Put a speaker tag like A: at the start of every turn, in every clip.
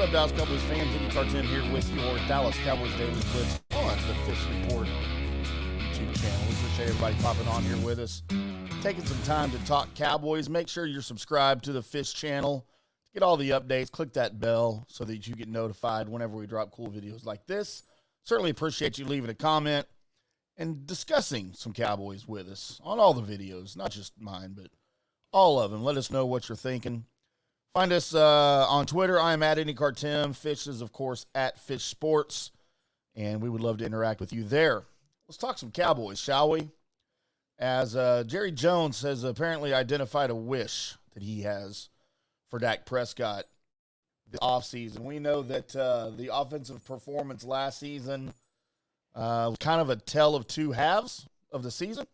A: up, Dallas Cowboys fans? Andy Carton here with your Dallas Cowboys Daily Blitz on the Fish Report YouTube channel. We appreciate everybody popping on here with us, taking some time to talk Cowboys. Make sure you're subscribed to the Fish channel. Get all the updates. Click that bell so that you get notified whenever we drop cool videos like this. Certainly appreciate you leaving a comment and discussing some Cowboys with us on all the videos, not just mine, but all of them. Let us know what you're thinking. Find us on Twitter. I am at IndyCarTim. Fish is, of course, at Fish Sports, and we would love to interact with you there. Let's talk some Cowboys, shall we? As Jerry Jones has apparently identified a wish that he has for Dak Prescott this offseason. We know that the offensive performance last season was kind of a tale of two halves of the season,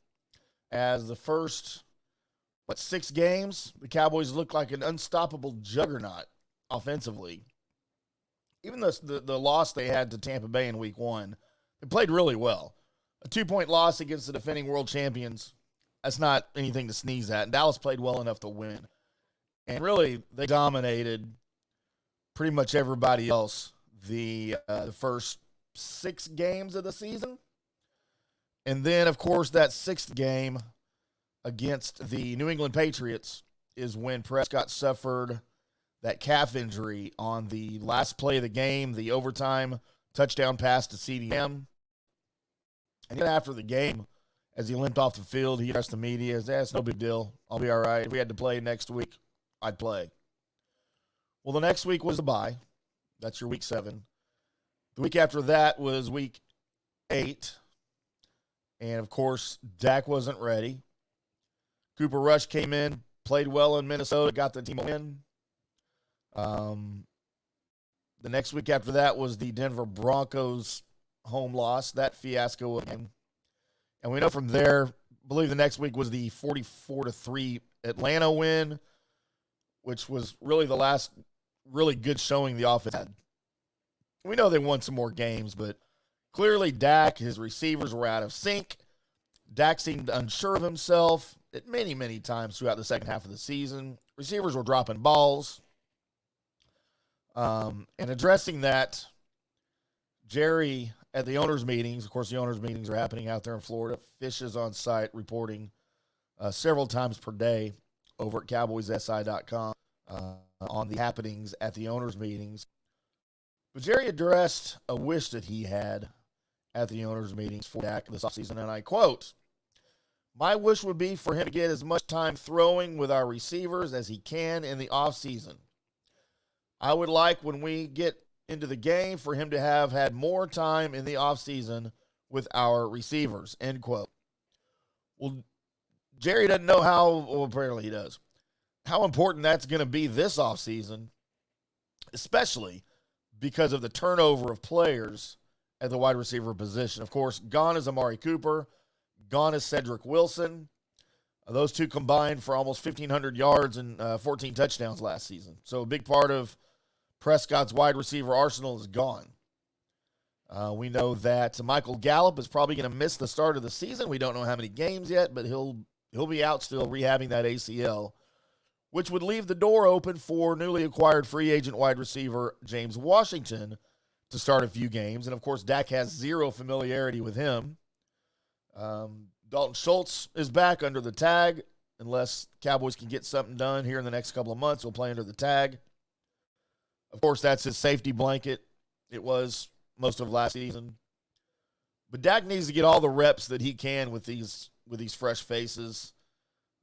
A: as the first 6 games, the Cowboys looked like an unstoppable juggernaut offensively. Even the loss they had to Tampa Bay in week 1, they played really well. A 2-point loss against the defending world champions, that's not anything to sneeze at. And Dallas played well enough to win. And really, they dominated pretty much everybody else the first 6 games of the season. And then, of course, that 6th game against the New England Patriots is when Prescott suffered that calf injury on the last play of the game, the overtime touchdown pass to CDM. And then after the game, as he limped off the field, he asked the media, it's no big deal. I'll be all right. If we had to play next week, I'd play. Well, the next week was the bye. That's your week 7. The week after that was week 8. And, of course, Dak wasn't ready. Cooper Rush came in, played well in Minnesota, got the team a win. The next week after that was the Denver Broncos home loss, that fiasco again. And we know from there, I believe the next week was the 44-3 Atlanta win, which was really the last really good showing the offense had. We know they won some more games, but clearly Dak, his receivers were out of sync. Dak seemed unsure of himself at many, many times throughout the second half of the season. Receivers were dropping balls. And addressing that, Jerry, at the owners' meetings, of course, the owners' meetings are happening out there in Florida. Fish is on site reporting several times per day over at CowboysSI.com on the happenings at the owners' meetings. But Jerry addressed a wish that he had at the owners' meetings for Dak this offseason, and I quote, "My wish would be for him to get as much time throwing with our receivers as he can in the offseason. I would like, when we get into the game, for him to have had more time in the offseason with our receivers," end quote. Well, Jerry doesn't know well, apparently he does, how important that's going to be this offseason, especially because of the turnover of players at the wide receiver position. Of course, gone is Amari Cooper. Gone is Cedric Wilson. Those two combined for almost 1,500 yards and 14 touchdowns last season. So a big part of Prescott's wide receiver arsenal is gone. We know that Michael Gallup is probably going to miss the start of the season. We don't know how many games yet, but he'll be out still rehabbing that ACL, which would leave the door open for newly acquired free agent wide receiver James Washington to start a few games. And, of course, Dak has zero familiarity with him. Dalton Schultz is back under the tag. Unless Cowboys can get something done here in the next couple of months, he'll play under the tag. Of course, that's his safety blanket. It was most of last season. But Dak needs to get all the reps that he can with these fresh faces.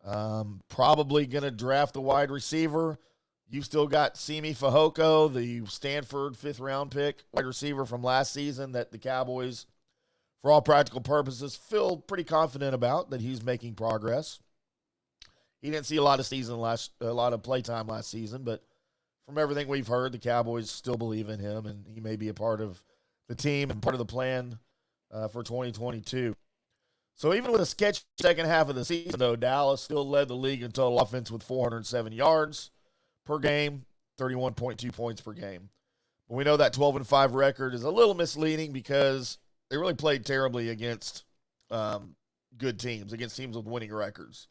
A: Probably going to draft the wide receiver. You've still got Simi Fehoko, the Stanford 5th-round pick, wide receiver from last season that the Cowboys, for all practical purposes, feel pretty confident about that he's making progress. He didn't see a lot of playtime last season, but from everything we've heard, the Cowboys still believe in him, and he may be a part of the team and part of the plan for 2022. So even with a sketchy second half of the season, though, Dallas still led the league in total offense with 407 yards per game, 31.2 points per game. But we know that 12-5 record is a little misleading because they really played terribly against good teams, against teams with winning records.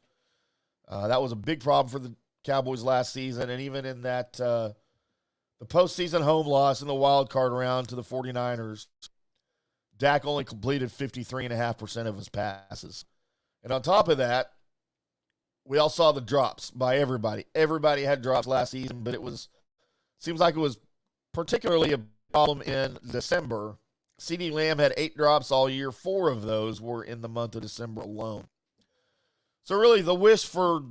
A: That was a big problem for the Cowboys last season, and even in that the the postseason home loss in the wild card round to the 49ers, Dak only completed 53.5% of his passes. And on top of that, we all saw the drops by everybody. Everybody had drops last season, but seems like it was particularly a problem in December. CeeDee Lamb had 8 drops all year. 4 of those were in the month of December alone. So really the wish for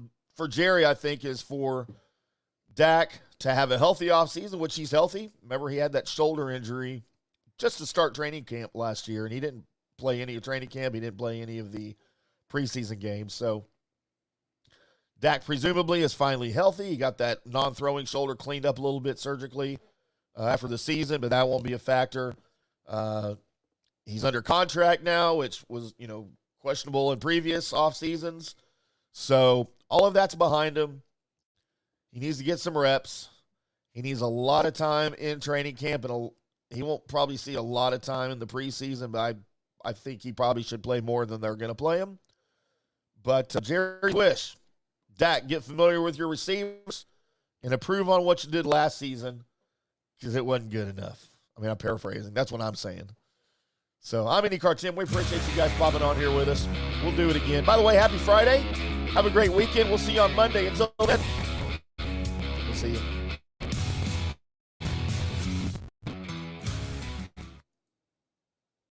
A: Jerry, I think, is for Dak to have a healthy offseason, which he's healthy. Remember, he had that shoulder injury just to start training camp last year, and he didn't play any of training camp. He didn't play any of the preseason games. So Dak presumably is finally healthy. He got that non-throwing shoulder cleaned up a little bit surgically after the season, but that won't be a factor. He's under contract now, which was, questionable in previous off seasons. So all of that's behind him. He needs to get some reps. He needs a lot of time in training camp, and he won't probably see a lot of time in the preseason, but I think he probably should play more than they're going to play him. But Jerry wish, Dak, get familiar with your receivers and improve on what you did last season because it wasn't good enough. I mean, I'm paraphrasing. That's what I'm saying. So I'm IndyCar Tim. We appreciate you guys popping on here with us. We'll do it again. By the way, happy Friday. Have a great weekend. We'll see you on Monday. Until then, we'll see you.